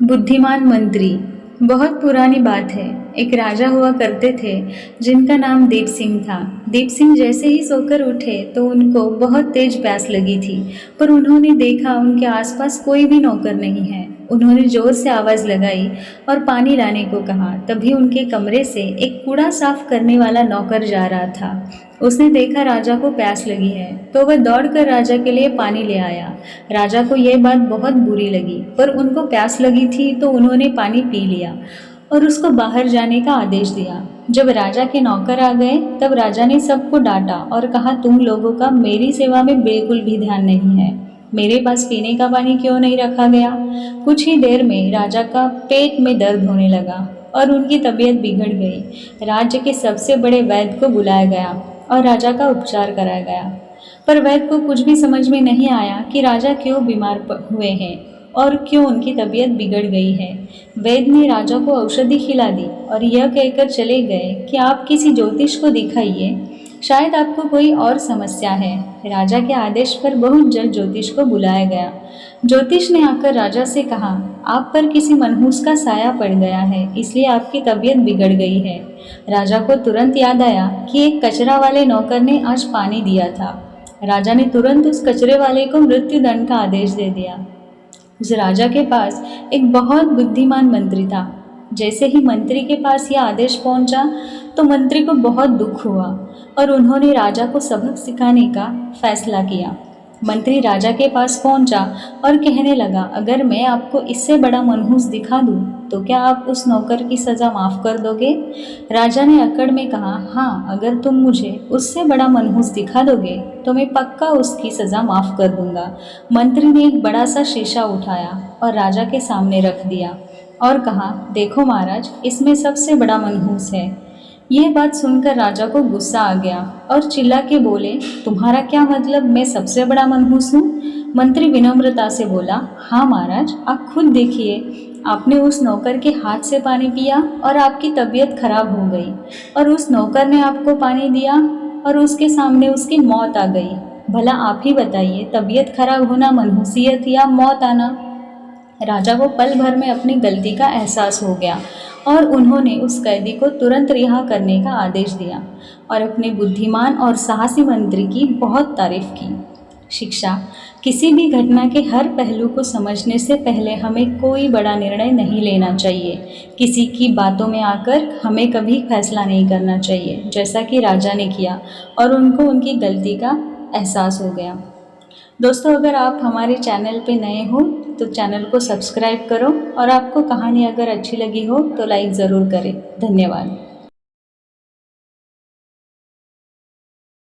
बुद्धिमान मंत्री। बहुत पुरानी बात है। एक राजा हुआ करते थे जिनका नाम दीप सिंह था। दीप सिंह जैसे ही सोकर उठे तो उनको बहुत तेज प्यास लगी थी, पर उन्होंने देखा उनके आसपास कोई भी नौकर नहीं है। उन्होंने जोर से आवाज़ लगाई और पानी लाने को कहा। तभी उनके कमरे से एक कूड़ा साफ करने वाला नौकर जा रहा था। उसने देखा राजा को प्यास लगी है तो वह दौड़कर राजा के लिए पानी ले आया। राजा को यह बात बहुत बुरी लगी, पर उनको प्यास लगी थी तो उन्होंने पानी पी लिया और उसको बाहर जाने का आदेश दिया। जब राजा के नौकर आ गए तब राजा ने सबको डांटा और कहा, तुम लोगों का मेरी सेवा में बिल्कुल भी ध्यान नहीं है। मेरे पास पीने का पानी क्यों नहीं रखा गया? कुछ ही देर में राजा का पेट में दर्द होने लगा और उनकी तबीयत बिगड़ गई। राज्य के सबसे बड़े वैद्य को बुलाया गया और राजा का उपचार कराया गया, पर वैद्य को कुछ भी समझ में नहीं आया कि राजा क्यों बीमार हुए हैं और क्यों उनकी तबीयत बिगड़ गई है। वैद्य ने राजा को औषधि खिला दी और यह कहकर चले गए कि आप किसी ज्योतिष को दिखाइए, शायद आपको कोई और समस्या है। राजा के आदेश पर बहुत जल्द ज्योतिष को बुलाया गया। ज्योतिष ने आकर राजा से कहा, आप पर किसी मनहूस का साया पड़ गया है, इसलिए आपकी तबीयत बिगड़ गई है। राजा को तुरंत याद आया कि एक कचरा वाले नौकर ने आज पानी दिया था। राजा ने तुरंत उस कचरे वाले को मृत्यु दंड का आदेश दे दिया। उस राजा के पास एक बहुत बुद्धिमान मंत्री था। जैसे ही मंत्री के पास यह आदेश पहुंचा तो मंत्री को बहुत दुख हुआ और उन्होंने राजा को सबक सिखाने का फैसला किया। मंत्री राजा के पास पहुंचा और कहने लगा, अगर मैं आपको इससे बड़ा मनहूस दिखा दूं तो क्या आप उस नौकर की सज़ा माफ़ कर दोगे? राजा ने अकड़ में कहा, हाँ, अगर तुम मुझे उससे बड़ा मनहूस दिखा दोगे तो मैं पक्का उसकी सज़ा माफ़ कर दूंगा। मंत्री ने एक बड़ा सा शीशा उठाया और राजा के सामने रख दिया और कहा, देखो महाराज, इसमें सबसे बड़ा मनहूस है। यह बात सुनकर राजा को गुस्सा आ गया और चिल्ला के बोले, तुम्हारा क्या मतलब, मैं सबसे बड़ा मनहूस हूँ? मंत्री विनम्रता से बोला, हाँ महाराज, आप खुद देखिए, आपने उस नौकर के हाथ से पानी पिया और आपकी तबीयत खराब हो गई, और उस नौकर ने आपको पानी दिया और उसके सामने उसकी मौत आ गई। भला आप ही बताइए, तबीयत खराब होना मनहूसियत या मौत आना? राजा को पल भर में अपनी गलती का एहसास हो गया और उन्होंने उस कैदी को तुरंत रिहा करने का आदेश दिया और अपने बुद्धिमान और साहसी मंत्री की बहुत तारीफ की। शिक्षा: किसी भी घटना के हर पहलू को समझने से पहले हमें कोई बड़ा निर्णय नहीं लेना चाहिए। किसी की बातों में आकर हमें कभी फैसला नहीं करना चाहिए, जैसा कि राजा ने किया और उनको उनकी गलती का एहसास हो गया। दोस्तों, अगर आप हमारे चैनल पे नए हो तो चैनल को सब्सक्राइब करो और आपको कहानी अगर अच्छी लगी हो तो लाइक ज़रूर करें। धन्यवाद।